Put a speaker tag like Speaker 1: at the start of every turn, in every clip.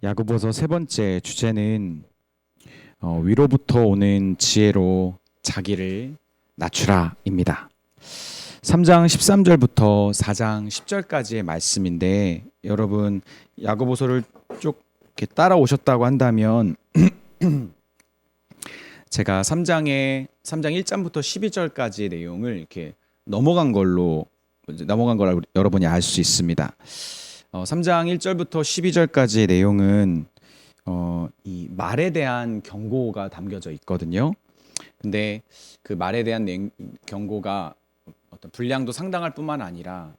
Speaker 1: 야고보서 세 번째 주제는 위로부터 오는 지혜로 자기를 낮추라입니다. 3장 13절부터 4장 10절까지의 말씀인데 여러분 야고보서를 쭉 이렇게 따라오셨다고 한다면 제가 3장 1장부터 12절까지의 내용을 이렇게 넘어간 걸 여러분이 알 수 있습니다. 3장 1절부터 12절까지의 내용은 이 말에 대한 경고가 담겨져 있거든요. 근데 그 말에 대한 경고가 어떤 분량도 상당할 뿐만 아니라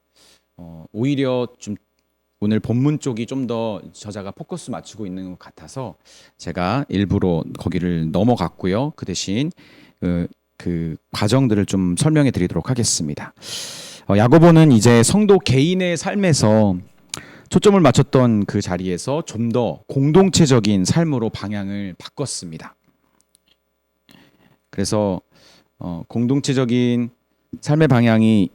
Speaker 1: 오히려 좀 오늘 본문 쪽이 좀 더 저자가 포커스 맞추고 있는 것 같아서 제가 일부러 거기를 넘어갔고요. 그 대신 그 과정들을 좀 설명해 드리도록 하겠습니다. 야고보는 이제 성도 개인의 삶에서 초점을 맞췄던 그 자리에서 좀 더 공동체적인 삶으로 방향을 바꿨습니다. 그래서 공동체적인 삶의 방향이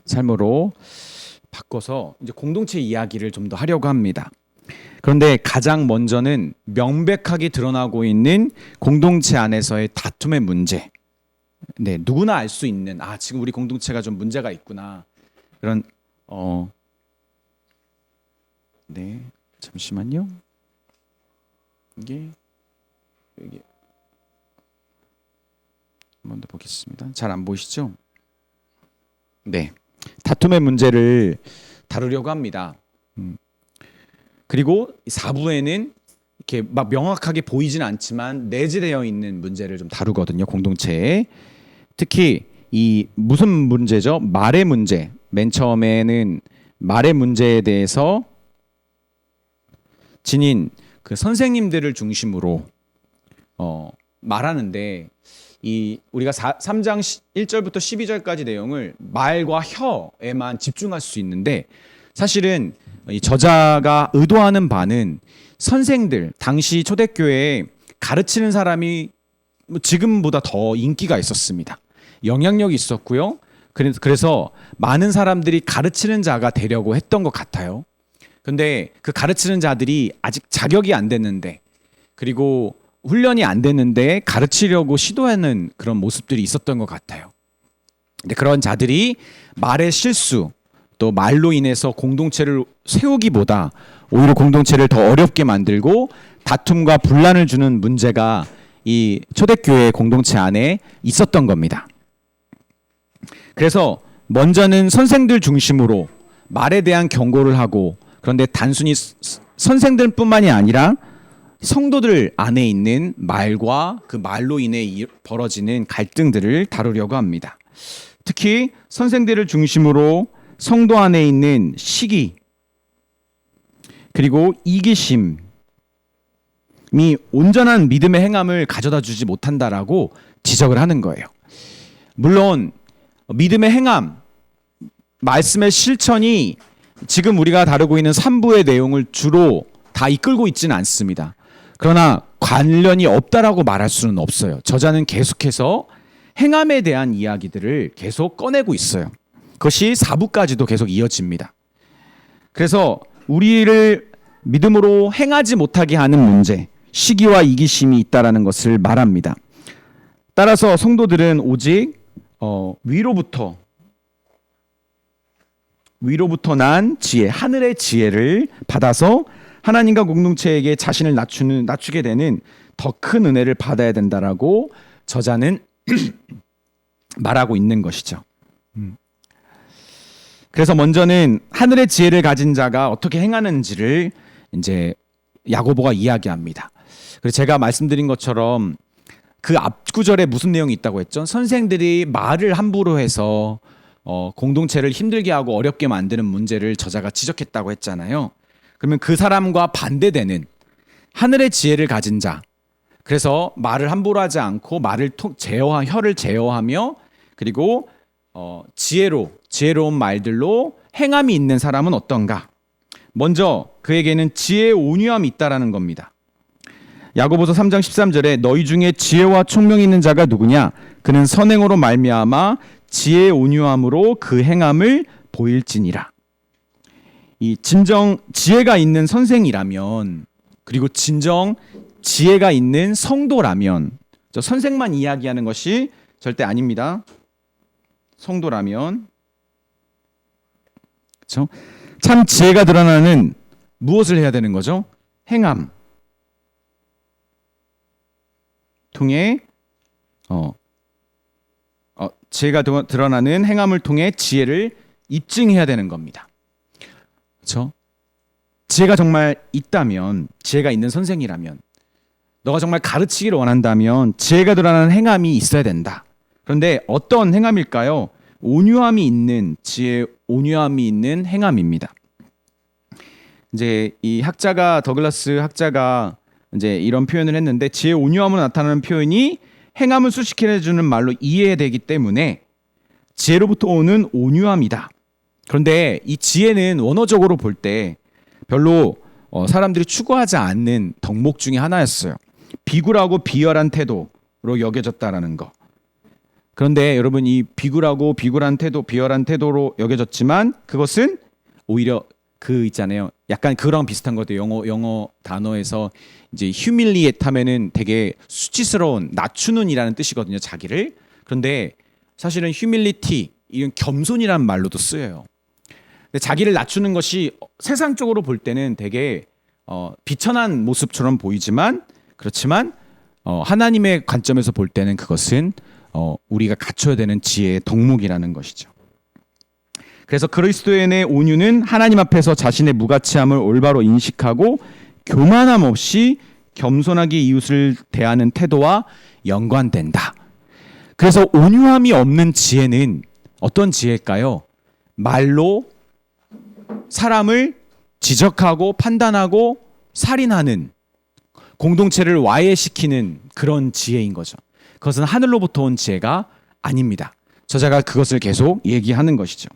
Speaker 1: 삶으로 바꿔서 이제 공동체 이야기를 좀 더 하려고 합니다. 그런데 가장 먼저는 명백하게 드러나고 있는 공동체 안에서의 다툼의 문제. 누구나 알 수 있는 지금 우리 공동체가 좀 문제가 있구나. 그런 잠시만요. 이게 여기 한번 더 보겠습니다. 잘 안 보이시죠? 다툼의 문제를 다루려고 합니다. 그리고 4부에는 이렇게 막 명확하게 보이진 않지만 내재되어 있는 문제를 좀 다루거든요. 공동체에. 특히 이 무슨 문제죠? 말의 문제. 맨 처음에는 말의 문제에 대해서 지닌 그 선생님들을 중심으로 말하는데 이 우리가 3장 1절부터 12절까지 내용을 말과 혀에만 집중할 수 있는데 사실은 이 저자가 의도하는 바는 선생들, 당시 초대교회에 가르치는 사람이 지금보다 더 인기가 있었습니다. 영향력이 있었고요. 그래서 많은 사람들이 가르치는 자가 되려고 했던 것 같아요. 근데 그 가르치는 자들이 아직 자격이 안 됐는데 그리고 훈련이 안 됐는데 가르치려고 시도하는 그런 모습들이 있었던 것 같아요. 근데 그런 자들이 말의 실수, 또 말로 인해서 공동체를 세우기보다 오히려 공동체를 더 어렵게 만들고 다툼과 분란을 주는 문제가 이 초대교회 공동체 안에 있었던 겁니다. 그래서 먼저는 선생들 중심으로 말에 대한 경고를 하고 그런데 단순히 선생들뿐만이 아니라 성도들 안에 있는 말과 그 말로 인해 벌어지는 갈등들을 다루려고 합니다. 특히 선생들을 중심으로 성도 안에 있는 시기 그리고 이기심이 온전한 믿음의 행함을 가져다 주지 못한다라고 지적을 하는 거예요. 물론 믿음의 행함, 말씀의 실천이 지금 우리가 다루고 있는 3부의 내용을 주로 다 이끌고 있지는 않습니다. 그러나 관련이 없다라고 말할 수는 없어요. 저자는 계속해서 행함에 대한 이야기들을 계속 꺼내고 있어요. 그것이 4부까지도 계속 이어집니다. 그래서 우리를 믿음으로 행하지 못하게 하는 문제, 시기와 이기심이 있다라는 것을 말합니다. 따라서 성도들은 오직 위로부터 난 지혜, 하늘의 지혜를 받아서 하나님과 공동체에게 자신을 낮추게 되는 더 큰 은혜를 받아야 된다라고 저자는 말하고 있는 것이죠. 그래서 먼저는 하늘의 지혜를 가진 자가 어떻게 행하는지를 이제 야고보가 이야기합니다. 그래서 제가 말씀드린 것처럼 그 앞 구절에 무슨 내용이 있다고 했죠? 선생들이 말을 함부로 해서 공동체를 힘들게 하고 어렵게 만드는 문제를 저자가 지적했다고 했잖아요. 그러면 그 사람과 반대되는 하늘의 지혜를 가진 자, 그래서 말을 함부로 하지 않고 혀를 제어하며 그리고 지혜로운 말들로 행함이 있는 사람은 어떤가? 먼저 그에게는 지혜의 온유함이 있다라는 겁니다. 야고보서 3장 13절에 너희 중에 지혜와 총명이 있는 자가 누구냐? 그는 선행으로 말미암아 지혜의 온유함으로 그 행함을 보일지니라. 이 진정 지혜가 있는 선생이라면, 그리고 진정 지혜가 있는 성도라면, 저 선생만 이야기하는 것이 절대 아닙니다. 성도라면, 그렇죠? 참 지혜가 드러나는 무엇을 해야 되는 거죠? 행함 통해 지혜가 드러나는 행함을 통해 지혜를 입증해야 되는 겁니다. 그렇죠? 지혜가 정말 있다면, 지혜가 있는 선생이라면, 너가 정말 가르치기를 원한다면 지혜가 드러나는 행함이 있어야 된다. 그런데 어떤 행함일까요? 온유함이 있는 지혜, 온유함이 있는 행함입니다. 이제 이 학자가 더글라스 학자가 이제 이런 표현을 했는데, 지혜 온유함으로 나타나는 표현이 행함을 수식해주는 말로 이해되기 때문에 지혜로부터 오는 온유함이다. 그런데 이 지혜는 원어적으로 볼 때 별로 사람들이 추구하지 않는 덕목 중에 하나였어요. 비굴하고 비열한 태도로 여겨졌다라는 거. 그런데 여러분, 이 비굴한 태도, 비열한 태도로 여겨졌지만 그것은 오히려 그 있잖아요. 약간 그랑 비슷한 것도 영어 단어에서 이제 humiliate 하면은 되게 수치스러운, 낮추는이라는 뜻이거든요, 자기를. 그런데 사실은 humility, 이건 겸손이라는 말로도 쓰여요. 근데 자기를 낮추는 것이 세상적으로 볼 때는 되게 비천한 모습처럼 보이지만, 그렇지만 하나님의 관점에서 볼 때는 그것은 우리가 갖춰야 되는 지혜의 덕목이라는 것이죠. 그래서 그리스도인의 온유는 하나님 앞에서 자신의 무가치함을 올바로 인식하고 교만함 없이 겸손하게 이웃을 대하는 태도와 연관된다. 그래서 온유함이 없는 지혜는 어떤 지혜일까요? 말로 사람을 지적하고 판단하고 살인하는, 공동체를 와해시키는 그런 지혜인 거죠. 그것은 하늘로부터 온 지혜가 아닙니다. 저자가 그것을 계속 얘기하는 것이죠.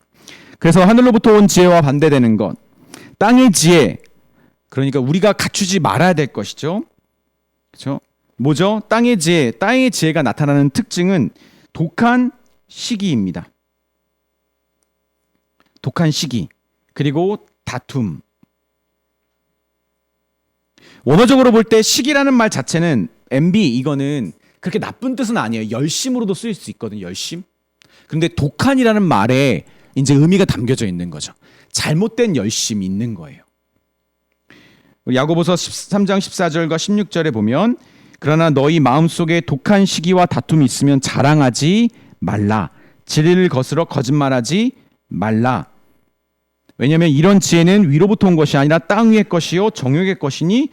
Speaker 1: 그래서 하늘로부터 온 지혜와 반대되는 것, 땅의 지혜, 그러니까 우리가 갖추지 말아야 될 것이죠. 그렇죠? 뭐죠? 땅의 지혜가 나타나는 특징은 독한 시기입니다. 독한 시기, 그리고 다툼. 원어적으로 볼 때 시기라는 말 자체는 MB, 이거는 그렇게 나쁜 뜻은 아니에요. 열심으로도 쓰일 수 있거든요. 열심. 그런데 독한이라는 말에 이제 의미가 담겨져 있는 거죠. 잘못된 열심이 있는 거예요. 야고보서 13장 14절과 16절에 보면, 그러나 너희 마음속에 독한 시기와 다툼이 있으면 자랑하지 말라. 진리를 거스러 거짓말하지 말라. 왜냐하면 이런 지혜는 위로부터 온 것이 아니라 땅 위의 것이요 정욕의 것이니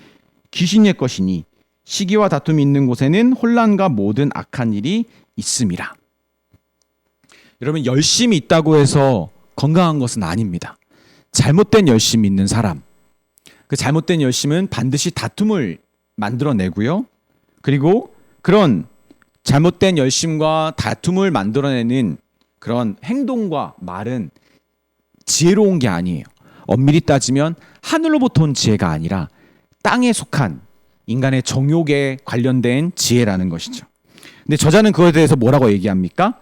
Speaker 1: 귀신의 것이니 시기와 다툼이 있는 곳에는 혼란과 모든 악한 일이 있음이라. 여러분, 열심이 있다고 해서 건강한 것은 아닙니다. 잘못된 열심이 있는 사람, 그 잘못된 열심은 반드시 다툼을 만들어내고요. 그리고 그런 잘못된 열심과 다툼을 만들어내는 그런 행동과 말은 지혜로운 게 아니에요. 엄밀히 따지면 하늘로부터 온 지혜가 아니라 땅에 속한 인간의 정욕에 관련된 지혜라는 것이죠. 근데 저자는 그것에 대해서 뭐라고 얘기합니까?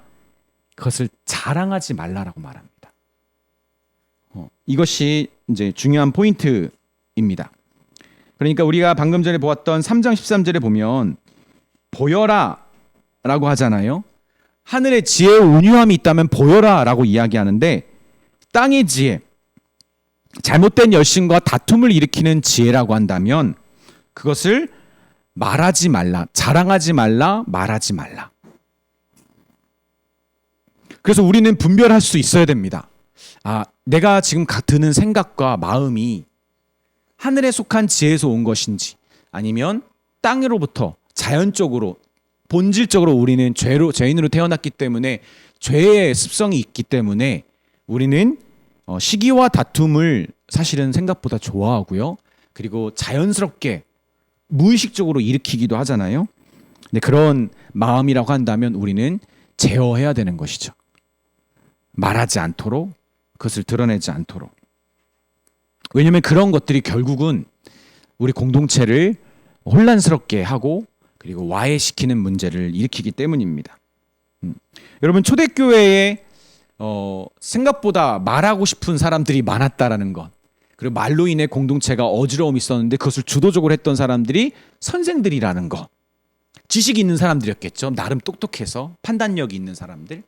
Speaker 1: 그것을 자랑하지 말라라고 말합니다. 이것이 이제 중요한 포인트입니다. 그러니까 우리가 방금 전에 보았던 3장 13절에 보면 보여라 라고 하잖아요. 하늘의 지혜의 온유함이 있다면 보여라 라고 이야기하는데, 땅의 지혜, 잘못된 열심과 다툼을 일으키는 지혜라고 한다면 그것을 말하지 말라, 자랑하지 말라, 말하지 말라. 그래서 우리는 분별할 수 있어야 됩니다. 내가 지금 드는 생각과 마음이 하늘에 속한 지혜에서 온 것인지, 아니면 땅으로부터 자연적으로, 본질적으로 우리는 죄인으로 태어났기 때문에 죄의 습성이 있기 때문에 우리는 시기와 다툼을 사실은 생각보다 좋아하고요. 그리고 자연스럽게 무의식적으로 일으키기도 하잖아요. 근데 그런 마음이라고 한다면 우리는 제어해야 되는 것이죠. 말하지 않도록, 그것을 드러내지 않도록. 왜냐하면 그런 것들이 결국은 우리 공동체를 혼란스럽게 하고 그리고 와해시키는 문제를 일으키기 때문입니다. 여러분 초대교회에 생각보다 말하고 싶은 사람들이 많았다라는 것, 그리고 말로 인해 공동체가 어지러움이 있었는데 그것을 주도적으로 했던 사람들이 선생들이라는 것, 지식이 있는 사람들이었겠죠. 나름 똑똑해서 판단력이 있는 사람들.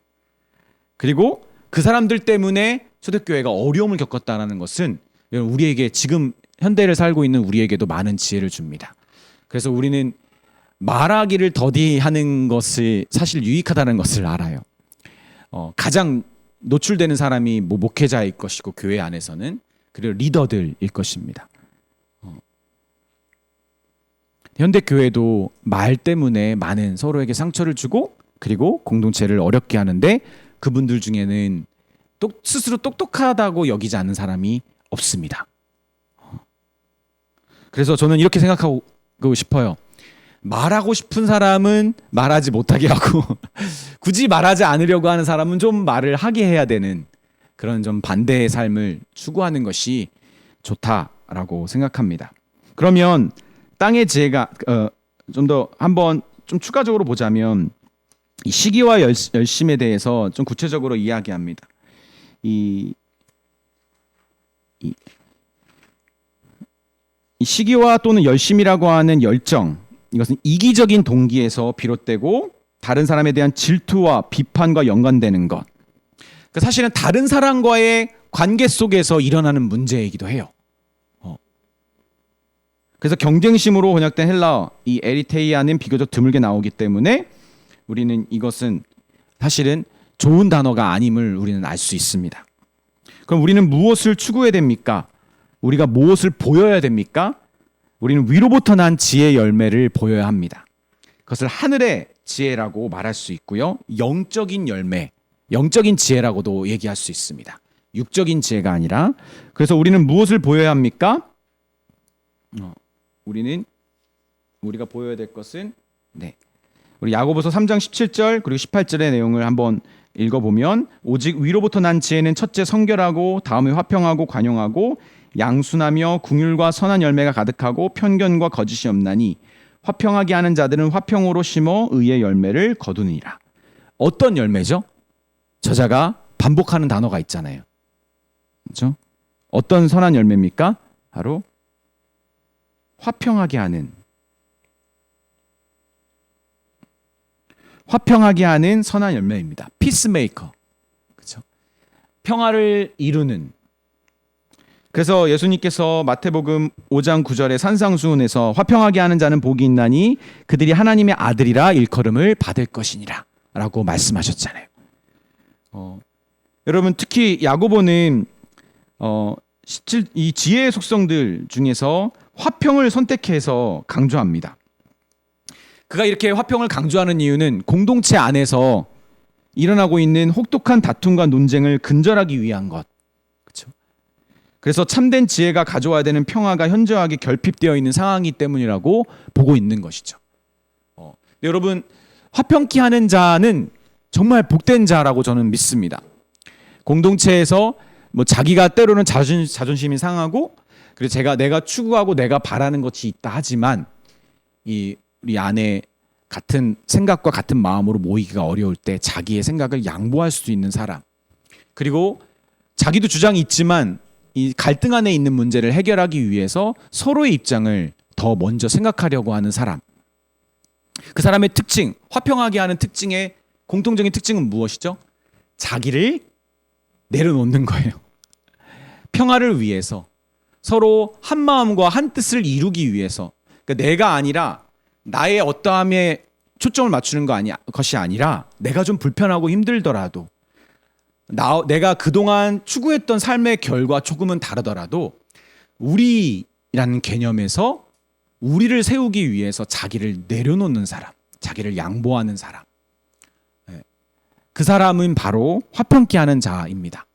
Speaker 1: 그리고 그 사람들 때문에 초대교회가 어려움을 겪었다는 것은 우리에게 지금 현대를 살고 있는 우리에게도 많은 지혜를 줍니다. 그래서 우리는 말하기를 더디하는 것이 사실 유익하다는 것을 알아요. 가장 노출되는 사람이 목회자일 것이고 교회 안에서는, 그리고 리더들일 것입니다. 현대 교회도 말 때문에 많은 서로에게 상처를 주고 그리고 공동체를 어렵게 하는데 그분들 중에는 스스로 똑똑하다고 여기지 않는 사람이 없습니다. 그래서 저는 이렇게 생각하고 싶어요. 말하고 싶은 사람은 말하지 못하게 하고 굳이 말하지 않으려고 하는 사람은 좀 말을 하게 해야 되는 그런 좀 반대의 삶을 추구하는 것이 좋다라고 생각합니다. 그러면 땅의 지혜가 좀 더 한번 좀 추가적으로 보자면 이 시기와 열심에 대해서 좀 구체적으로 이야기합니다. 이 시기와 또는 열심이라고 하는 열정, 이것은 이기적인 동기에서 비롯되고 다른 사람에 대한 질투와 비판과 연관되는 것. 그러니까 사실은 다른 사람과의 관계 속에서 일어나는 문제이기도 해요. 그래서 경쟁심으로 번역된 헬라어 이 에리테이아는 비교적 드물게 나오기 때문에 우리는 이것은 사실은 좋은 단어가 아님을 우리는 알 수 있습니다. 그럼 우리는 무엇을 추구해야 됩니까? 우리가 무엇을 보여야 됩니까? 우리는 위로부터 난 지혜의 열매를 보여야 합니다. 그것을 하늘의 지혜라고 말할 수 있고요. 영적인 열매, 영적인 지혜라고도 얘기할 수 있습니다. 육적인 지혜가 아니라. 그래서 우리는 무엇을 보여야 합니까? 우리가 보여야 될 것은 우리 야고보서 3장 17절 그리고 18절의 내용을 한번 읽어보면, 오직 위로부터 난 지혜는 첫째 성결하고 다음에 화평하고 관용하고 양순하며 긍휼과 선한 열매가 가득하고 편견과 거짓이 없나니 화평하게 하는 자들은 화평으로 심어 의의 열매를 거두니라. 어떤 열매죠? 저자가 반복하는 단어가 있잖아요. 그렇죠? 어떤 선한 열매입니까? 바로 화평하게 하는 선한 열매입니다. 피스메이커. 그렇죠? 평화를 이루는. 그래서 예수님께서 마태복음 5장 9절에 산상수훈에서 화평하게 하는 자는 복이 있나니 그들이 하나님의 아들이라 일컬음을 받을 것이니라 라고 말씀하셨잖아요. 여러분 특히 야고보는 이 지혜의 속성들 중에서 화평을 선택해서 강조합니다. 그가 이렇게 화평을 강조하는 이유는 공동체 안에서 일어나고 있는 혹독한 다툼과 논쟁을 근절하기 위한 것. 그렇죠? 그래서 참된 지혜가 가져와야 되는 평화가 현저하게 결핍되어 있는 상황이기 때문이라고 보고 있는 것이죠. 여러분 화평케 하는 자는 정말 복된 자라고 저는 믿습니다. 공동체에서 자기가 때로는 자존심이 상하고 그리고 내가 추구하고 내가 바라는 것이 있다 하지만 우리 안에 같은 생각과 같은 마음으로 모이기가 어려울 때 자기의 생각을 양보할 수 있는 사람, 그리고 자기도 주장이 있지만 이 갈등 안에 있는 문제를 해결하기 위해서 서로의 입장을 더 먼저 생각하려고 하는 사람, 그 사람의 특징, 화평하게 하는 특징의 공통적인 특징은 무엇이죠? 자기를 내려놓는 거예요. 평화를 위해서, 서로 한 마음과 한 뜻을 이루기 위해서. 그러니까 내가 아니라 나의 어떠함에 초점을 맞추는 것이 아니라 내가 좀 불편하고 힘들더라도 내가 그동안 추구했던 삶의 결과 조금은 다르더라도 우리라는 개념에서 우리를 세우기 위해서 자기를 내려놓는 사람, 자기를 양보하는 사람, 그 사람은 바로 화평케 하는 자입니다.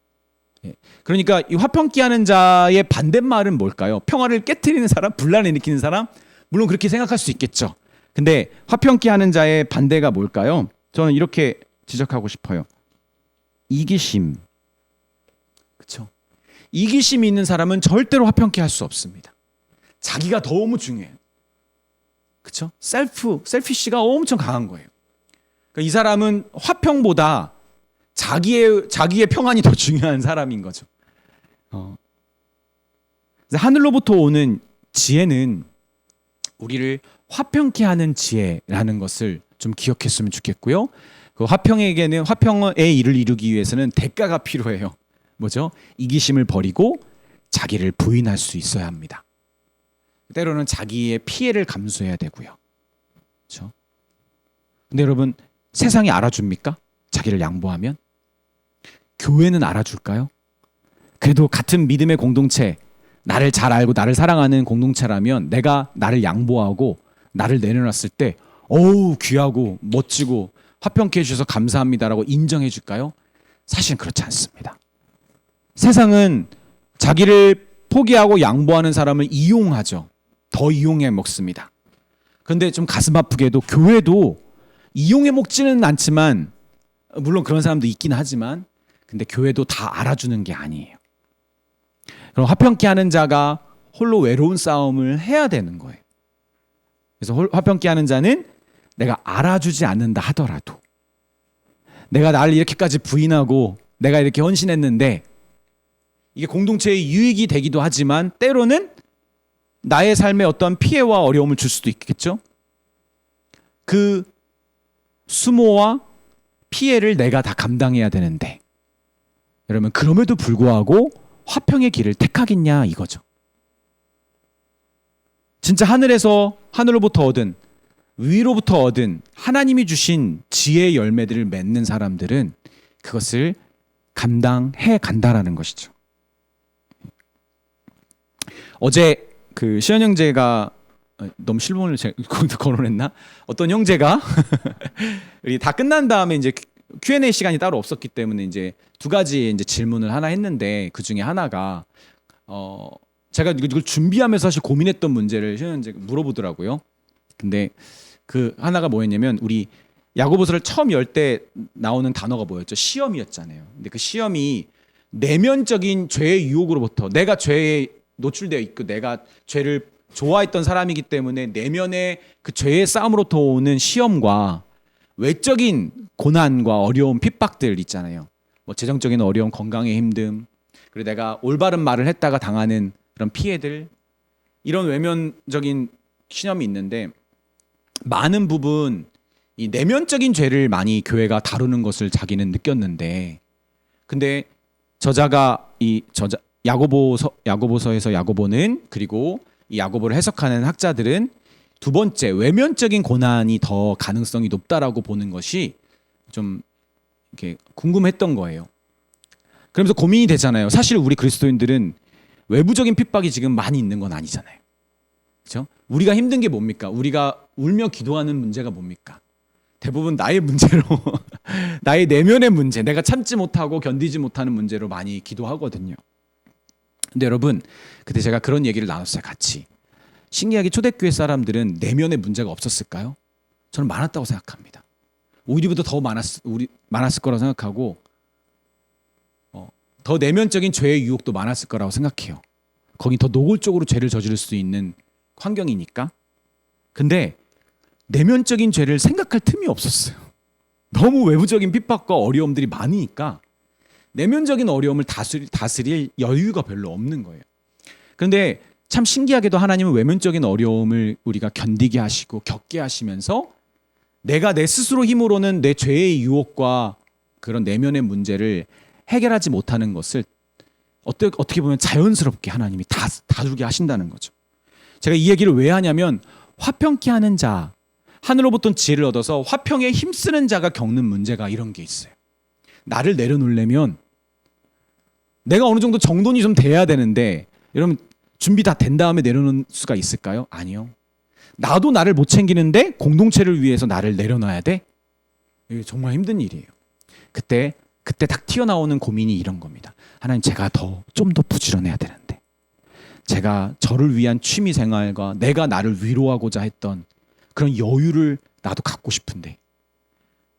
Speaker 1: 그러니까 이 화평케 하는 자의 반대말은 뭘까요? 평화를 깨트리는 사람, 분란을 일으키는 사람? 물론 그렇게 생각할 수 있겠죠. 근데 화평케 하는 자의 반대가 뭘까요? 저는 이렇게 지적하고 싶어요. 이기심. 그렇죠? 이기심이 있는 사람은 절대로 화평케 할 수 없습니다. 자기가 너무 중요해요. 그렇죠? 셀피쉬가 엄청 강한 거예요. 이 사람은 화평보다 자기의 평안이 더 중요한 사람인 거죠. 하늘로부터 오는 지혜는 우리를 화평케 하는 지혜라는 것을 좀 기억했으면 좋겠고요. 그 화평의 일을 이루기 위해서는 대가가 필요해요. 뭐죠? 이기심을 버리고 자기를 부인할 수 있어야 합니다. 때로는 자기의 피해를 감수해야 되고요. 그렇죠? 근데 여러분, 세상이 알아줍니까? 자기를 양보하면? 교회는 알아줄까요? 그래도 같은 믿음의 공동체, 나를 잘 알고 나를 사랑하는 공동체라면 내가 나를 양보하고 나를 내려놨을 때 어우 귀하고 멋지고 화평케 해주셔서 감사합니다라고 인정해 줄까요? 사실은 그렇지 않습니다. 세상은 자기를 포기하고 양보하는 사람을 이용하죠. 더 이용해 먹습니다. 그런데 좀 가슴 아프게도 교회도 이용해 먹지는 않지만, 물론 그런 사람도 있긴 하지만, 근데 교회도 다 알아주는 게 아니에요. 그럼 화평케 하는 자가 홀로 외로운 싸움을 해야 되는 거예요. 그래서 화평케 하는 자는 내가 알아주지 않는다 하더라도, 내가 나를 이렇게까지 부인하고 내가 이렇게 헌신했는데 이게 공동체의 유익이 되기도 하지만 때로는 나의 삶에 어떤 피해와 어려움을 줄 수도 있겠죠. 그 수모와 피해를 내가 다 감당해야 되는데, 여러분 그럼에도 불구하고 화평의 길을 택하겠냐 이거죠. 진짜 하늘로부터 얻은, 위로부터 얻은 하나님이 주신 지혜의 열매들을 맺는 사람들은 그것을 감당해 간다라는 것이죠. 어제 그 시현 형제가, 너무 실문을 거론했나? 어떤 형제가 우리 다 끝난 다음에 이제 Q&A 시간이 따로 없었기 때문에 이제 두 가지 이제 질문을 하나 했는데, 그 중에 하나가 제가 이걸 준비하면서 사실 고민했던 문제를 시현 형제가 물어보더라고요. 근데 그 하나가 뭐였냐면, 우리 야고보서를 처음 열 때 나오는 단어가 뭐였죠? 시험이었잖아요. 근데 그 시험이 내면적인 죄의 유혹으로부터, 내가 죄에 노출되어 있고 내가 죄를 좋아했던 사람이기 때문에 내면의 그 죄의 싸움으로부터 오는 시험과 외적인 고난과 어려움, 핍박들 있잖아요. 뭐 재정적인 어려움, 건강의 힘듦, 그리고 내가 올바른 말을 했다가 당하는 그런 피해들, 이런 외면적인 시험이 있는데, 많은 부분 이 내면적인 죄를 많이 교회가 다루는 것을 자기는 느꼈는데, 근데 야고보서에서 야고보는, 그리고 이 야고보를 해석하는 학자들은 두 번째 외면적인 고난이 더 가능성이 높다라고 보는 것이 좀 이렇게 궁금했던 거예요. 그러면서 고민이 되잖아요. 사실 우리 그리스도인들은 외부적인 핍박이 지금 많이 있는 건 아니잖아요. 그렇죠? 우리가 힘든 게 뭡니까? 우리가 울며 기도하는 문제가 뭡니까? 대부분 나의 문제로 나의 내면의 문제, 내가 참지 못하고 견디지 못하는 문제로 많이 기도하거든요. 근데 여러분, 그때 제가 그런 얘기를 나눴어요, 같이. 신기하게 초대교회 사람들은 내면의 문제가 없었을까요? 저는 많았다고 생각합니다. 우리보다 더 많았을 거라고 생각하고, 더 내면적인 죄의 유혹도 많았을 거라고 생각해요. 거기 더 노골적으로 죄를 저지를 수 있는 환경이니까. 근데 내면적인 죄를 생각할 틈이 없었어요. 너무 외부적인 핍박과 어려움들이 많으니까 내면적인 어려움을 다스릴 여유가 별로 없는 거예요. 그런데 참 신기하게도 하나님은 외면적인 어려움을 우리가 견디게 하시고 겪게 하시면서, 내가 내 스스로 힘으로는 내 죄의 유혹과 그런 내면의 문제를 해결하지 못하는 것을 어떻게 보면 자연스럽게 하나님이 다루게 하신다는 거죠. 제가 이 얘기를 왜 하냐면, 화평케 하는 자, 하늘로부터 지혜를 얻어서 화평에 힘쓰는 자가 겪는 문제가 이런 게 있어요. 나를 내려놓으려면 내가 어느 정도 정돈이 좀 돼야 되는데, 여러분 준비 다 된 다음에 내려놓을 수가 있을까요? 아니요. 나도 나를 못 챙기는데 공동체를 위해서 나를 내려놔야 돼? 이게 정말 힘든 일이에요. 그때 딱 튀어나오는 고민이 이런 겁니다. 하나님, 제가 좀 더 부지런해야 되는데, 제가 저를 위한 취미 생활과 내가 나를 위로하고자 했던 그런 여유를 나도 갖고 싶은데,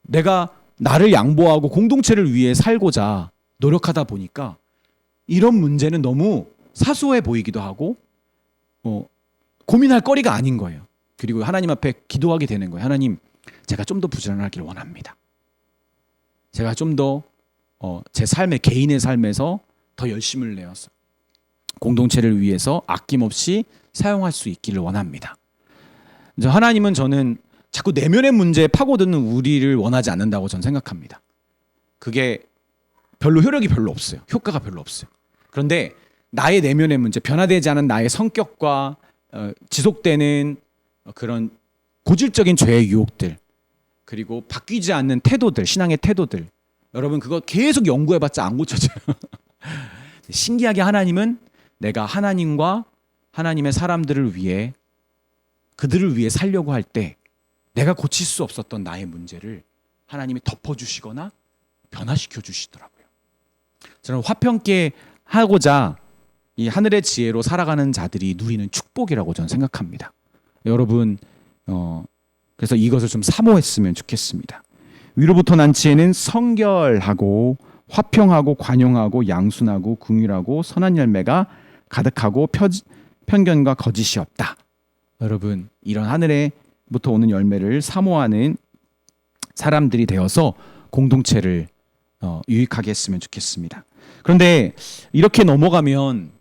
Speaker 1: 내가 나를 양보하고 공동체를 위해 살고자 노력하다 보니까 이런 문제는 너무 사소해 보이기도 하고 고민할 거리가 아닌 거예요. 그리고 하나님 앞에 기도하게 되는 거예요. 하나님, 제가 좀 더 부지런하길 원합니다. 제가 좀 더 제 삶의 개인의 삶에서 더 열심을 내어서 공동체를 위해서 아낌없이 사용할 수 있기를 원합니다. 하나님은 저는 자꾸 내면의 문제에 파고드는 우리를 원하지 않는다고 저는 생각합니다. 그게 별로 효력이 별로 없어요. 효과가 별로 없어요. 그런데 나의 내면의 문제, 변화되지 않은 나의 성격과 지속되는 그런 고질적인 죄의 유혹들, 그리고 바뀌지 않는 태도들, 신앙의 태도들, 여러분 그거 계속 연구해봤자 안 고쳐져요. 신기하게 하나님은 내가 하나님과 하나님의 사람들을 위해, 그들을 위해 살려고 할 때 내가 고칠 수 없었던 나의 문제를 하나님이 덮어주시거나 변화시켜 주시더라고요. 저는 화평케 하고자 이 하늘의 지혜로 살아가는 자들이 누리는 축복이라고 저는 생각합니다. 여러분 그래서 이것을 좀 사모했으면 좋겠습니다. 위로부터 난 지혜는 성결하고 화평하고 관용하고 양순하고 긍휼하고 선한 열매가 가득하고 편견과 거짓이 없다. 여러분 이런 하늘에부터 오는 열매를 사모하는 사람들이 되어서 공동체를 유익하게 했으면 좋겠습니다. 그런데 이렇게 넘어가면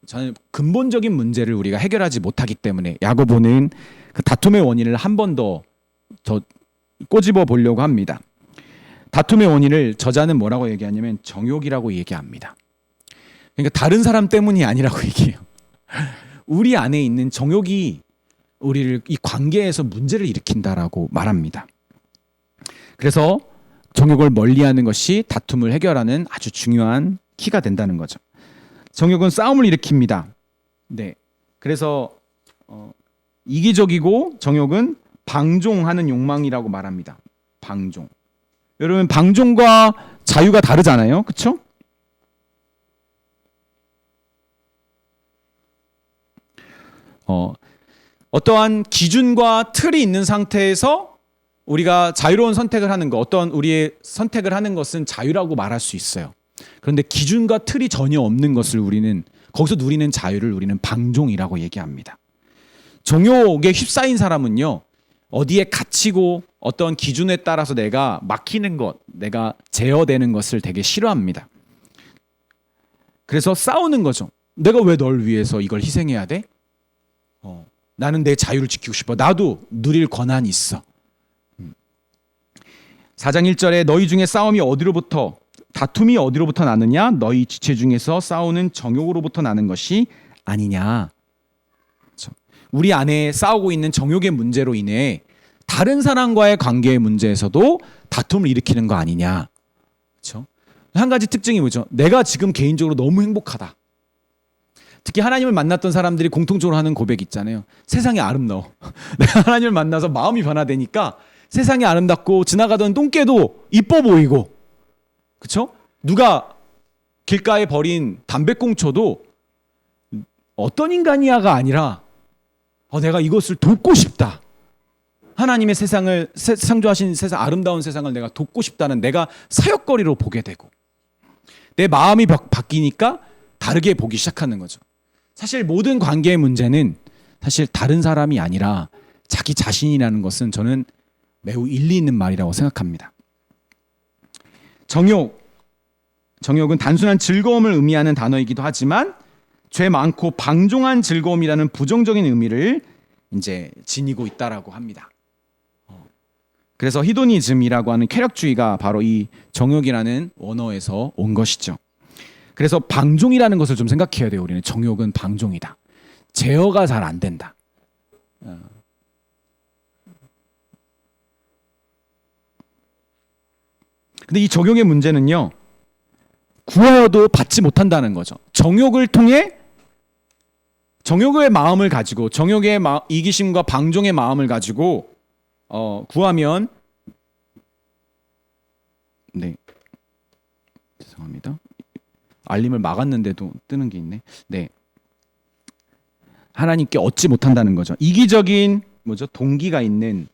Speaker 1: 저는 근본적인 문제를 우리가 해결하지 못하기 때문에 야고보는 그 다툼의 원인을 한 번 더 꼬집어 보려고 합니다. 다툼의 원인을 저자는 뭐라고 얘기하냐면 정욕이라고 얘기합니다. 그러니까 다른 사람 때문이 아니라고 얘기해요. 우리 안에 있는 정욕이 우리를 이 관계에서 문제를 일으킨다라고 말합니다. 그래서 정욕을 멀리하는 것이 다툼을 해결하는 아주 중요한 키가 된다는 거죠. 정욕은 싸움을 일으킵니다. 네, 그래서 이기적이고 정욕은 방종하는 욕망이라고 말합니다. 방종. 여러분 방종과 자유가 다르잖아요, 그렇죠? 어떠한 기준과 틀이 있는 상태에서 우리가 자유로운 선택을 하는 것, 어떤 우리의 선택을 하는 것은 자유라고 말할 수 있어요. 그런데 기준과 틀이 전혀 없는 것을 우리는 거기서 누리는 자유를 우리는 방종이라고 얘기합니다. 정욕에 휩싸인 사람은요, 어디에 갇히고 어떤 기준에 따라서 내가 막히는 것, 내가 제어되는 것을 되게 싫어합니다. 그래서 싸우는 거죠. 내가 왜 널 위해서 이걸 희생해야 돼? 나는 내 자유를 지키고 싶어. 나도 누릴 권한이 있어. 4장 1절에 너희 중에 다툼이 어디로부터 나느냐? 너희 지체 중에서 싸우는 정욕으로부터 나는 것이 아니냐. 우리 안에 싸우고 있는 정욕의 문제로 인해 다른 사람과의 관계의 문제에서도 다툼을 일으키는 거 아니냐. 그렇죠? 한 가지 특징이 뭐죠? 내가 지금 개인적으로 너무 행복하다. 특히 하나님을 만났던 사람들이 공통적으로 하는 고백이 있잖아요. 세상이 아름다워. 내가 하나님을 만나서 마음이 변화되니까 세상이 아름답고 지나가던 똥개도 이뻐 보이고, 그렇죠? 누가 길가에 버린 담배꽁초도 어떤 인간이야가 아니라 내가 이것을 돕고 싶다. 하나님의 세상을 창조하신 세상, 아름다운 세상을 내가 돕고 싶다는 내가 사역거리로 보게 되고, 내 마음이 바뀌니까 다르게 보기 시작하는 거죠. 사실 모든 관계의 문제는 사실 다른 사람이 아니라 자기 자신이라는 것은 저는 매우 일리 있는 말이라고 생각합니다. 정욕은 단순한 즐거움을 의미하는 단어이기도 하지만 죄 많고 방종한 즐거움이라는 부정적인 의미를 이제 지니고 있다라고 합니다. 그래서 히도니즘이라고 하는 쾌락주의가 바로 이 정욕이라는 원어에서 온 것이죠. 그래서 방종이라는 것을 좀 생각해야 돼요. 우리는 정욕은 방종이다. 제어가 잘 안 된다. 근데 이 정욕의 문제는요, 구하여도 받지 못한다는 거죠. 정욕을 통해 정욕의 마음을 가지고, 정욕의 이기심과 방종의 마음을 가지고 구하면, 네, 죄송합니다. 알림을 막았는데도 뜨는 게 있네. 네, 하나님께 얻지 못한다는 거죠. 이기적인 동기가 있는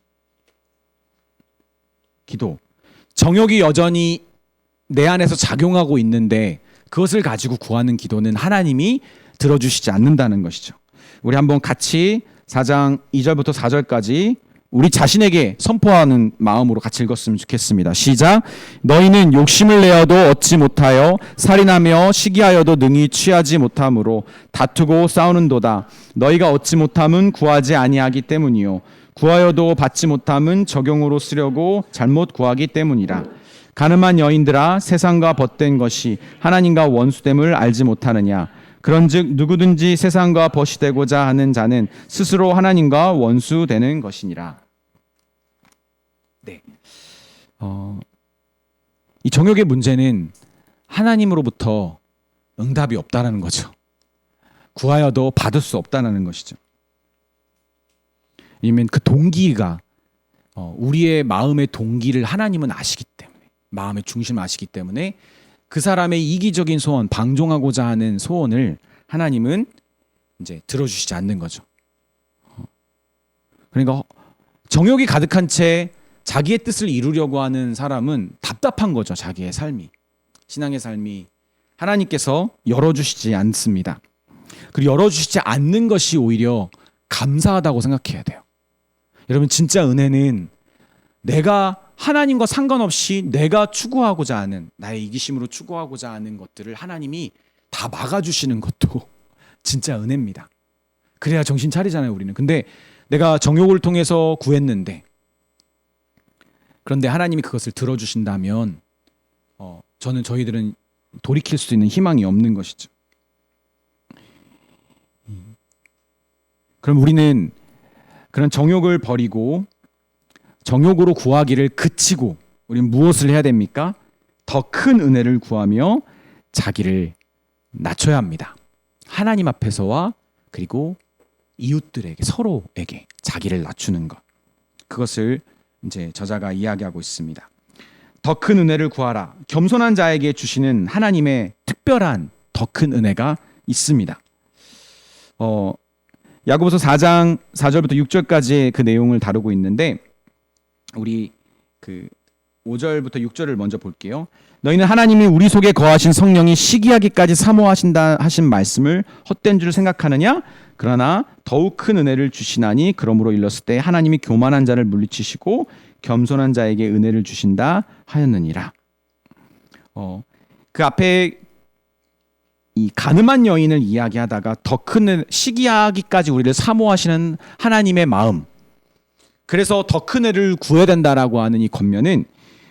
Speaker 1: 기도, 정욕이 여전히 내 안에서 작용하고 있는데 그것을 가지고 구하는 기도는 하나님이 들어주시지 않는다는 것이죠. 우리 한번 같이 4장 2절부터 4절까지 우리 자신에게 선포하는 마음으로 같이 읽었으면 좋겠습니다. 시작. 너희는 욕심을 내어도 얻지 못하여 살인하며 시기하여도 능히 취하지 못함으로 다투고 싸우는도다. 너희가 얻지 못함은 구하지 아니하기 때문이요 구하여도 받지 못함은 적용으로 쓰려고 잘못 구하기 때문이라. 가늠한 여인들아, 세상과 벗된 것이 하나님과 원수됨을 알지 못하느냐. 그런즉 누구든지 세상과 벗이 되고자 하는 자는 스스로 하나님과 원수되는 것이니라. 네. 이 정욕의 문제는 하나님으로부터 응답이 없다라는 거죠. 구하여도 받을 수 없다라는 것이죠. 왜냐면 그 동기가 우리의 마음의 동기를 하나님은 아시기 때문에, 마음의 중심을 아시기 때문에 그 사람의 이기적인 소원, 방종하고자 하는 소원을 하나님은 이제 들어주시지 않는 거죠. 그러니까 정욕이 가득한 채 자기의 뜻을 이루려고 하는 사람은 답답한 거죠. 자기의 삶이, 신앙의 삶이 하나님께서 열어주시지 않습니다. 그리고 열어주시지 않는 것이 오히려 감사하다고 생각해야 돼요. 여러분, 진짜 은혜는 내가 하나님과 상관없이 내가 추구하고자 하는, 나의 이기심으로 추구하고자 하는 것들을 하나님이 다 막아주시는 것도 진짜 은혜입니다. 그래야 정신 차리잖아요, 우리는. 근데 내가 정욕을 통해서 구했는데, 그런데 하나님이 그것을 들어주신다면 저희들은 돌이킬 수 있는 희망이 없는 것이죠. 그럼 우리는 그런 정욕을 버리고 정욕으로 구하기를 그치고 우리는 무엇을 해야 됩니까? 더 큰 은혜를 구하며 자기를 낮춰야 합니다. 하나님 앞에서와 그리고 이웃들에게, 서로에게 자기를 낮추는 것. 그것을 이제 저자가 이야기하고 있습니다. 더 큰 은혜를 구하라. 겸손한 자에게 주시는 하나님의 특별한 더 큰 은혜가 있습니다. 야고보서 4장 4절부터 6절까지의 그 내용을 다루고 있는데, 우리 그 5절부터 6절을 먼저 볼게요. 너희는 하나님이 우리 속에 거하신 성령이 시기하기까지 사모하신다 하신 말씀을 헛된 줄 생각하느냐? 그러나 더욱 큰 은혜를 주시나니 그러므로 일렀을 때 하나님이 교만한 자를 물리치시고 겸손한 자에게 은혜를 주신다 하였느니라. 그 앞에 이 가늠한 여인을 이야기하다가 더 큰 시기하기까지 우리를 사모하시는 하나님의 마음, 그래서 더 큰 애를 구해야 된다라고 하는 이 권면은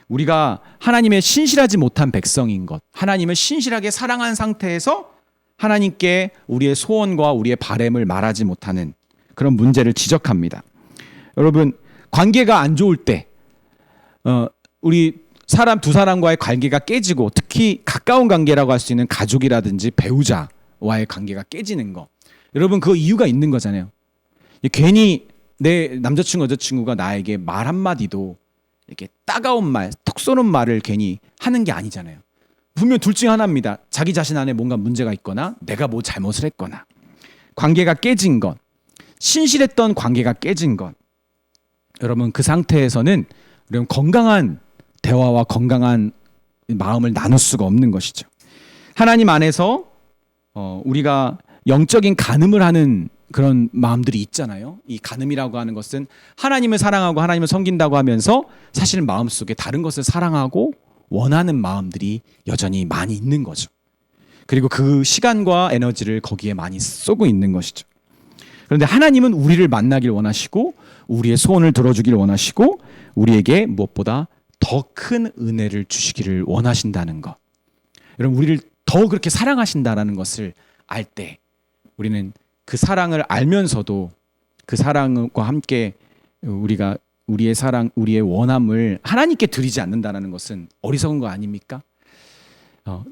Speaker 1: 우리가 하나님의 신실하지 못한 백성인 것, 하나님을 신실하게 사랑한 상태에서 하나님께 우리의 소원과 우리의 바램을 말하지 못하는 그런 문제를 지적합니다. 여러분, 관계가 안 좋을 때 우리 두 사람과의 관계가 깨지고, 특히 가까운 관계라고 할 수 있는 가족이라든지 배우자와의 관계가 깨지는 거, 여러분 그 이유가 있는 거잖아요. 괜히 내 남자친구 여자친구가 나에게 말 한마디도 이렇게 따가운 말, 톡 쏘는 말을 괜히 하는 게 아니잖아요. 분명 둘 중 하나입니다. 자기 자신 안에 뭔가 문제가 있거나 내가 뭐 잘못을 했거나, 관계가 깨진 것, 신실했던 관계가 깨진 것. 여러분, 그 상태에서는 여러분 건강한 대화와 건강한 마음을 나눌 수가 없는 것이죠. 하나님 안에서 우리가 영적인 간음을 하는 그런 마음들이 있잖아요. 이 간음이라고 하는 것은 하나님을 사랑하고 하나님을 섬긴다고 하면서 사실 마음속에 다른 것을 사랑하고 원하는 마음들이 여전히 많이 있는 거죠. 그리고 그 시간과 에너지를 거기에 많이 쏘고 있는 것이죠. 그런데 하나님은 우리를 만나길 원하시고 우리의 소원을 들어주길 원하시고 우리에게 무엇보다 더 큰 은혜를 주시기를 원하신다는 것. 여러분, 우리를 더 그렇게 사랑하신다는 것을 알 때 우리는 그 사랑을 알면서도 그 사랑과 함께 우리가 우리의 사랑, 우리의 원함을 하나님께 드리지 않는다는 것은 어리석은 거 아닙니까?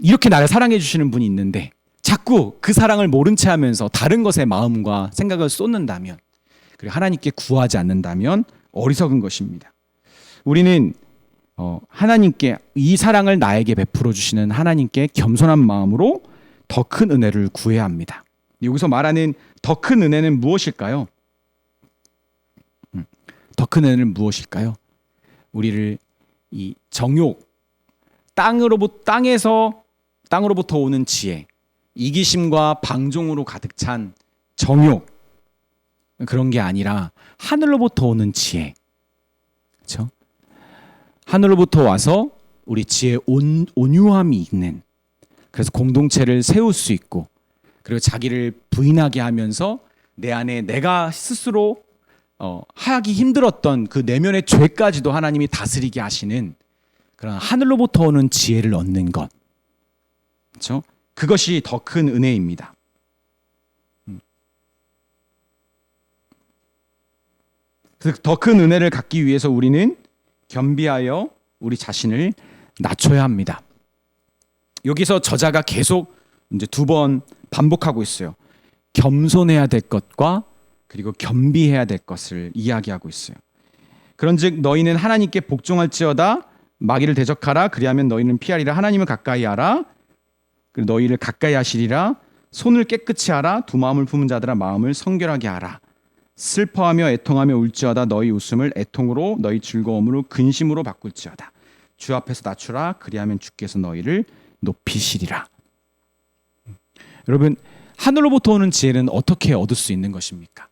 Speaker 1: 이렇게 나를 사랑해 주시는 분이 있는데 자꾸 그 사랑을 모른 채 하면서 다른 것에 마음과 생각을 쏟는다면, 그리고 하나님께 구하지 않는다면 어리석은 것입니다. 우리는 하나님께, 이 사랑을 나에게 베풀어 주시는 하나님께 겸손한 마음으로 더 큰 은혜를 구해야 합니다. 여기서 말하는 더 큰 은혜는 무엇일까요? 더 큰 은혜는 무엇일까요? 우리를 이 정욕, 땅으로부터 오는 지혜, 이기심과 방종으로 가득 찬 정욕, 그런 게 아니라 하늘로부터 오는 지혜. 그렇죠? 하늘로부터 와서 우리 지혜의 온유함이 있는, 그래서 공동체를 세울 수 있고, 그리고 자기를 부인하게 하면서 내 안에 내가 스스로 하기 힘들었던 그 내면의 죄까지도 하나님이 다스리게 하시는 그런 하늘로부터 오는 지혜를 얻는 것. 그렇죠? 그것이 더 큰 은혜입니다. 더 큰 은혜를 갖기 위해서 우리는 겸비하여 우리 자신을 낮춰야 합니다. 여기서 저자가 계속 이제 2번 반복하고 있어요. 겸손해야 될 것과 그리고 겸비해야 될 것을 이야기하고 있어요. 그런즉 너희는 하나님께 복종할지어다. 마귀를 대적하라. 그리하면 너희는 피하리라. 하나님을 가까이 하라. 그리고 너희를 가까이 하시리라. 손을 깨끗이 하라. 두 마음을 품은 자들아 마음을 성결하게 하라. 슬퍼하며 애통하며 울지어다. 너희 웃음을 애통으로 너희 즐거움으로 근심으로 바꿀지어다. 주 앞에서 낮추라. 그리하면 주께서 너희를 높이시리라. 여러분, 하늘로부터 오는 지혜는 어떻게 얻을 수 있는 것입니까?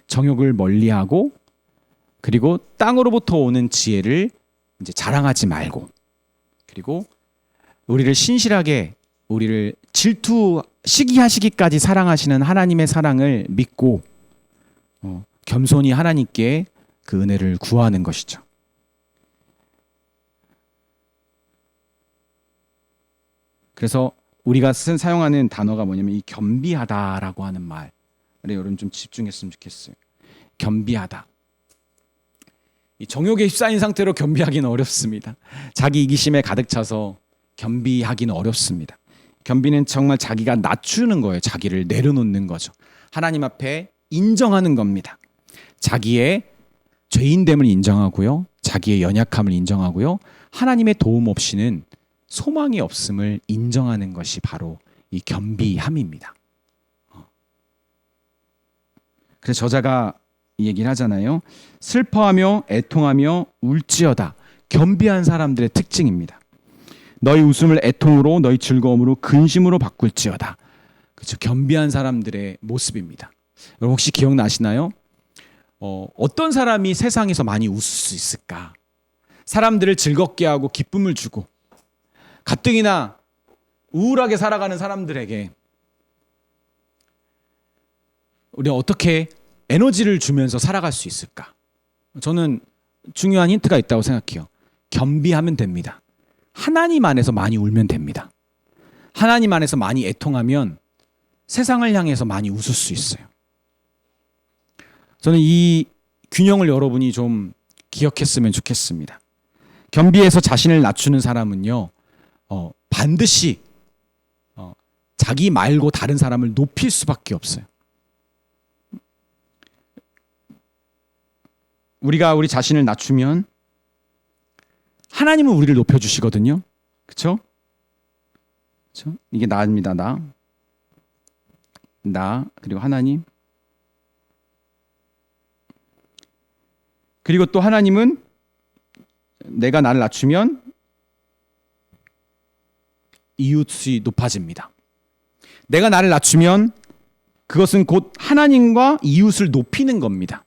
Speaker 1: 정욕을 멀리하고, 그리고 땅으로부터 오는 지혜를 이제 자랑하지 말고, 그리고 우리를 신실하게, 우리를 시기하시기까지 사랑하시는 하나님의 사랑을 믿고 겸손히 하나님께 그 은혜를 구하는 것이죠. 그래서 우리가 사용하는 단어가 뭐냐면 이 겸비하다라고 하는 말에 여러분 좀 집중했으면 좋겠어요. 겸비하다. 이 정욕에 휩싸인 상태로 겸비하기는 어렵습니다. 자기 이기심에 가득 차서 겸비하기는 어렵습니다. 겸비는 정말 자기가 낮추는 거예요. 자기를 내려놓는 거죠. 하나님 앞에 인정하는 겁니다. 자기의 죄인됨을 인정하고요. 자기의 연약함을 인정하고요. 하나님의 도움 없이는 소망이 없음을 인정하는 것이 바로 이 겸비함입니다. 그래서 저자가 이 얘기를 하잖아요. 슬퍼하며 애통하며 울지어다. 겸비한 사람들의 특징입니다. 너희 웃음을 애통으로 너희 즐거움으로 근심으로 바꿀지어다. 그렇죠. 겸비한 사람들의 모습입니다. 여러분 혹시 기억나시나요? 어떤 사람이 세상에서 많이 웃을 수 있을까? 사람들을 즐겁게 하고 기쁨을 주고 가뜩이나 우울하게 살아가는 사람들에게 우리가 어떻게 에너지를 주면서 살아갈 수 있을까? 저는 중요한 힌트가 있다고 생각해요. 겸비하면 됩니다. 하나님 안에서 많이 울면 됩니다. 하나님 안에서 많이 애통하면 세상을 향해서 많이 웃을 수 있어요. 저는 이 균형을 여러분이 좀 기억했으면 좋겠습니다. 겸비해서 자신을 낮추는 사람은요, 반드시 자기 말고 다른 사람을 높일 수밖에 없어요. 우리가 우리 자신을 낮추면 하나님은 우리를 높여주시거든요. 그렇죠? 이게 나입니다. 나 그리고 하나님. 그리고 또 하나님은 내가 나를 낮추면 이웃이 높아집니다. 내가 나를 낮추면 그것은 곧 하나님과 이웃을 높이는 겁니다.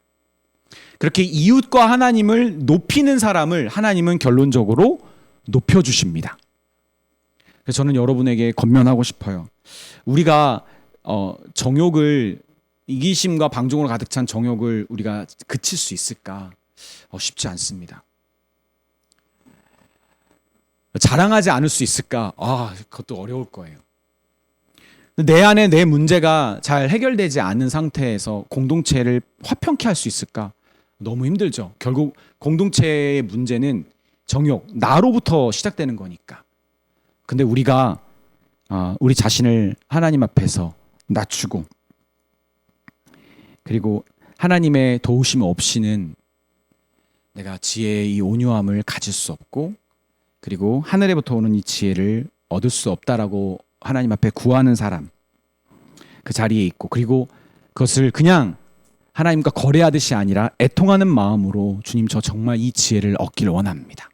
Speaker 1: 그렇게 이웃과 하나님을 높이는 사람을 하나님은 결론적으로 높여주십니다. 그래서 저는 여러분에게 권면하고 싶어요. 우리가 정욕을, 이기심과 방종으로 가득 찬 정욕을 우리가 그칠 수 있을까? 쉽지 않습니다. 자랑하지 않을 수 있을까? 그것도 어려울 거예요. 내 안에 내 문제가 잘 해결되지 않은 상태에서 공동체를 화평케 할 수 있을까? 너무 힘들죠. 결국 공동체의 문제는 정욕, 나로부터 시작되는 거니까. 근데 우리가 우리 자신을 하나님 앞에서 낮추고, 그리고 하나님의 도우심 없이는 내가 지혜의 이 온유함을 가질 수 없고, 그리고 하늘에부터 오는 이 지혜를 얻을 수 없다라고 하나님 앞에 구하는 사람, 그 자리에 있고, 그리고 그것을 그냥 하나님과 거래하듯이 아니라 애통하는 마음으로 주님, 저 정말 이 지혜를 얻기를 원합니다.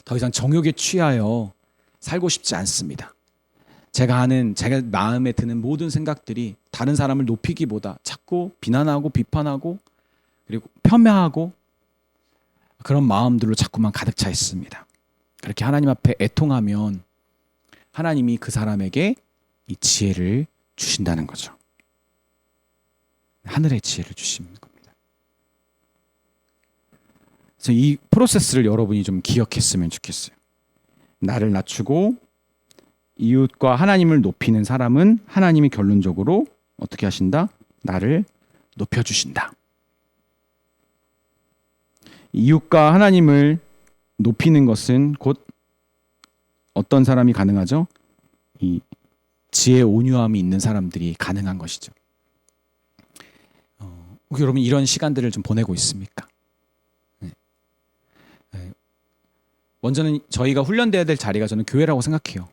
Speaker 1: 더 이상 정욕에 취하여 살고 싶지 않습니다. 제가 마음에 드는 모든 생각들이 다른 사람을 높이기보다 자꾸 비난하고 비판하고 그리고 폄훼하고 그런 마음들로 자꾸만 가득 차 있습니다. 그렇게 하나님 앞에 애통하면 하나님이 그 사람에게 이 지혜를 주신다는 거죠. 하늘의 지혜를 주시는 겁니다. 그래서 이 프로세스를 여러분이 좀 기억했으면 좋겠어요. 나를 낮추고 이웃과 하나님을 높이는 사람은 하나님이 결론적으로 어떻게 하신다? 나를 높여주신다. 이웃과 하나님을 높이는 것은 곧 어떤 사람이 가능하죠? 이 지혜 온유함이 있는 사람들이 가능한 것이죠. 여러분 이런 시간들을 좀 보내고 있습니까? 네. 먼저는 저희가 훈련돼야 될 자리가 저는 교회라고 생각해요.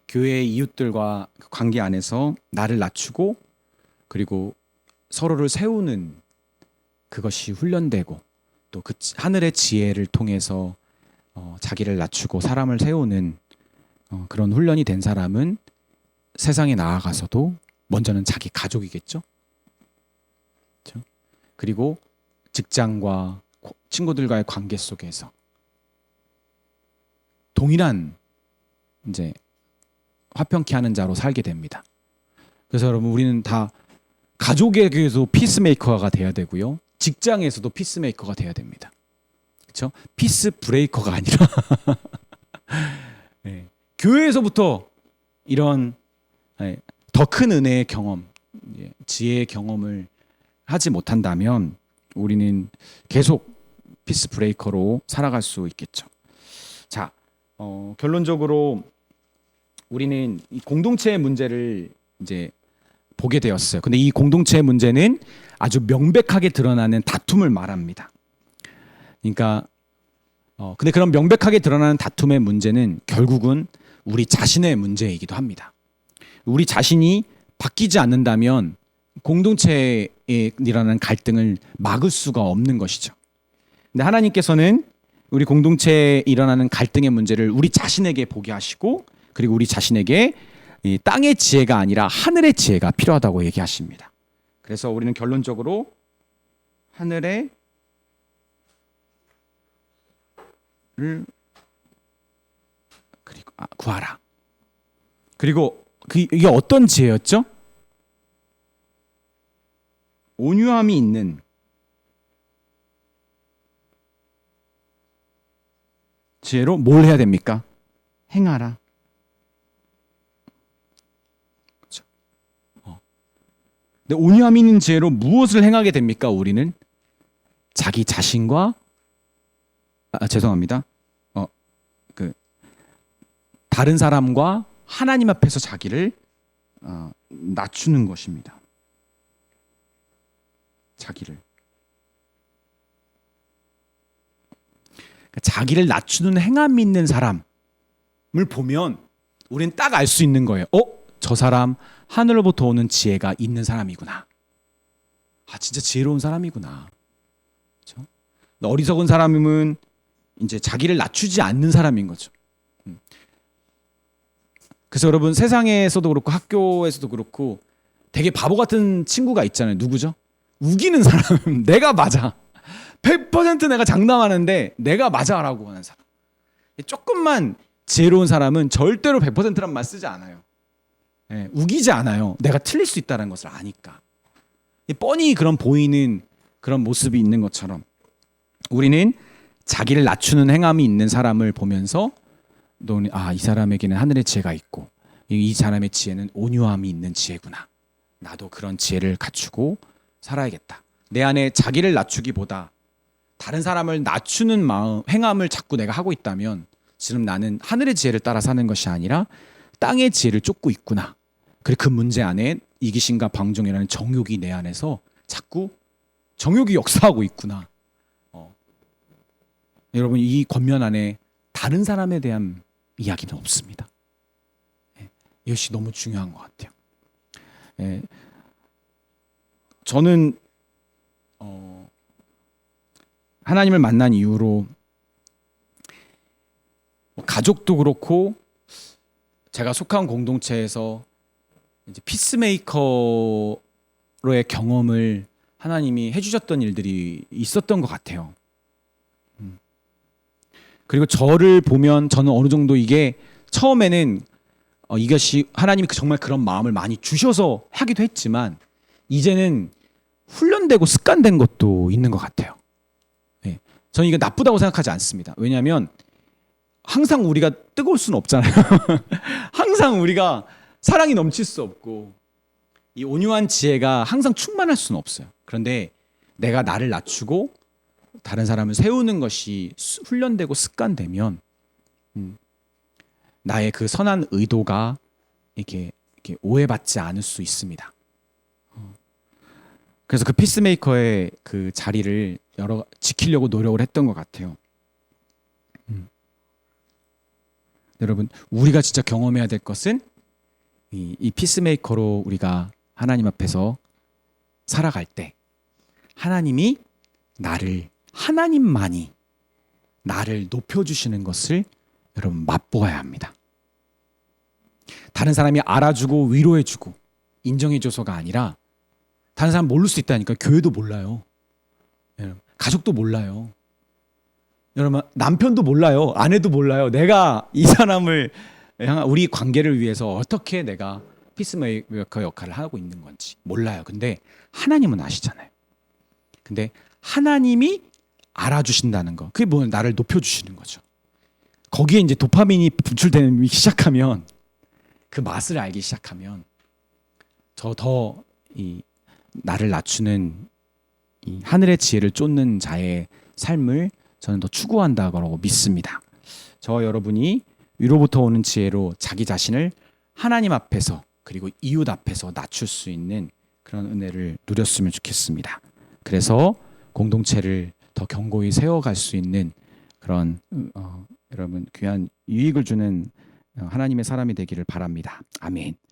Speaker 1: 교회의 이웃들과 관계 안에서 나를 낮추고 그리고 서로를 세우는 그것이 훈련되고 또 그 하늘의 지혜를 통해서 자기를 낮추고 사람을 세우는 그런 훈련이 된 사람은 세상에 나아가서도 먼저는 자기 가족이겠죠. 그렇죠? 그리고 직장과 친구들과의 관계 속에서 동일한 이제 화평케 하는 자로 살게 됩니다. 그래서 여러분 우리는 다 가족에게도 피스메이커가 돼야 되고요. 직장에서도 피스메이커가 돼야 됩니다. 그렇죠? 피스 브레이커가 아니라 네. 교회에서부터 이런 더 큰 은혜의 경험, 지혜의 경험을 하지 못한다면 우리는 계속 피스 브레이커로 살아갈 수 있겠죠. 자, 결론적으로 우리는 이 공동체의 문제를 이제 보게 되었어요. 근데 이 공동체의 문제는 아주 명백하게 드러나는 다툼을 말합니다. 그러니까 근데 그런 명백하게 드러나는 다툼의 문제는 결국은 우리 자신의 문제이기도 합니다. 우리 자신이 바뀌지 않는다면 공동체에 일어나는 갈등을 막을 수가 없는 것이죠. 근데 하나님께서는 우리 공동체에 일어나는 갈등의 문제를 우리 자신에게 보게 하시고 그리고 우리 자신에게 이 땅의 지혜가 아니라 하늘의 지혜가 필요하다고 얘기하십니다. 그래서 우리는 결론적으로 하늘의 를 그리고 구하라. 그리고 이게 어떤 지혜였죠? 온유함이 있는 지혜로 뭘 해야 됩니까? 행하라. 그렇죠. 근데 온유함이 있는 지혜로 무엇을 행하게 됩니까? 우리는 자기 자신과 죄송합니다. 다른 사람과 하나님 앞에서 자기를 낮추는 것입니다. 자기를. 그러니까 자기를 낮추는 행함이 있는 사람을 보면 우리는 딱 알 수 있는 거예요. 저 사람 하늘로부터 오는 지혜가 있는 사람이구나. 진짜 지혜로운 사람이구나. 그렇죠? 어리석은 사람은 이제 자기를 낮추지 않는 사람인 거죠. 그래서 여러분 세상에서도 그렇고 학교에서도 그렇고 되게 바보 같은 친구가 있잖아요. 누구죠? 우기는 사람. 내가 맞아. 100% 내가 장담하는데 내가 맞아라고 하는 사람. 조금만 지혜로운 사람은 절대로 100%란 말 쓰지 않아요. 우기지 않아요. 내가 틀릴 수 있다는 것을 아니까. 뻔히 그런 보이는 그런 모습이 있는 것처럼 우리는 자기를 낮추는 행함이 있는 사람을 보면서 너는 이 사람에게는 하늘의 지혜가 있고 이 사람의 지혜는 온유함이 있는 지혜구나. 나도 그런 지혜를 갖추고 살아야겠다. 내 안에 자기를 낮추기보다 다른 사람을 낮추는 마음, 행함을 자꾸 내가 하고 있다면 지금 나는 하늘의 지혜를 따라 사는 것이 아니라 땅의 지혜를 쫓고 있구나. 그리고 그 문제 안에 이기심과 방종이라는 정욕이 내 안에서 자꾸 정욕이 역사하고 있구나. 여러분 이 권면 안에 다른 사람에 대한 이야기는 없습니다. 이것이 너무 중요한 것 같아요. 저는 하나님을 만난 이후로 가족도 그렇고 제가 속한 공동체에서 이제 피스메이커로의 경험을 하나님이 해주셨던 일들이 있었던 것 같아요. 그리고 저를 보면 저는 어느 정도 이게 처음에는 이것이 하나님이 정말 그런 마음을 많이 주셔서 하기도 했지만 이제는 훈련되고 습관된 것도 있는 것 같아요. 네. 저는 이게 나쁘다고 생각하지 않습니다. 왜냐하면 항상 우리가 뜨거울 수는 없잖아요. 항상 우리가 사랑이 넘칠 수 없고 이 온유한 지혜가 항상 충만할 수는 없어요. 그런데 내가 나를 낮추고 다른 사람을 세우는 것이 훈련되고 습관되면 나의 그 선한 의도가 이렇게 오해받지 않을 수 있습니다. 그래서 그 피스메이커의 그 자리를 지키려고 노력을 했던 것 같아요. 여러분, 우리가 진짜 경험해야 될 것은 이 피스메이커로 우리가 하나님 앞에서 살아갈 때 하나님이 하나님만이 나를 높여주시는 것을 여러분 맛보아야 합니다. 다른 사람이 알아주고 위로해주고 인정해줘서가 아니라 다른 사람 모를 수 있다니까. 교회도 몰라요. 여러분, 가족도 몰라요. 여러분, 남편도 몰라요. 아내도 몰라요. 내가 이 사람을 향한 우리 관계를 위해서 어떻게 내가 피스메이커 역할을 하고 있는 건지 몰라요. 근데 하나님은 아시잖아요. 근데 하나님이 알아주신다는 거, 그게 뭐 나를 높여주시는 거죠. 거기에 이제 도파민이 분출되기 시작하면, 그 맛을 알기 시작하면 저 더 이 나를 낮추는 이 하늘의 지혜를 쫓는 자의 삶을 저는 더 추구한다고 믿습니다. 저와 여러분이 위로부터 오는 지혜로 자기 자신을 하나님 앞에서 그리고 이웃 앞에서 낮출 수 있는 그런 은혜를 누렸으면 좋겠습니다. 그래서 공동체를 더 견고히 세워갈 수 있는 그런 여러분 귀한 유익을 주는 하나님의 사람이 되기를 바랍니다. 아멘.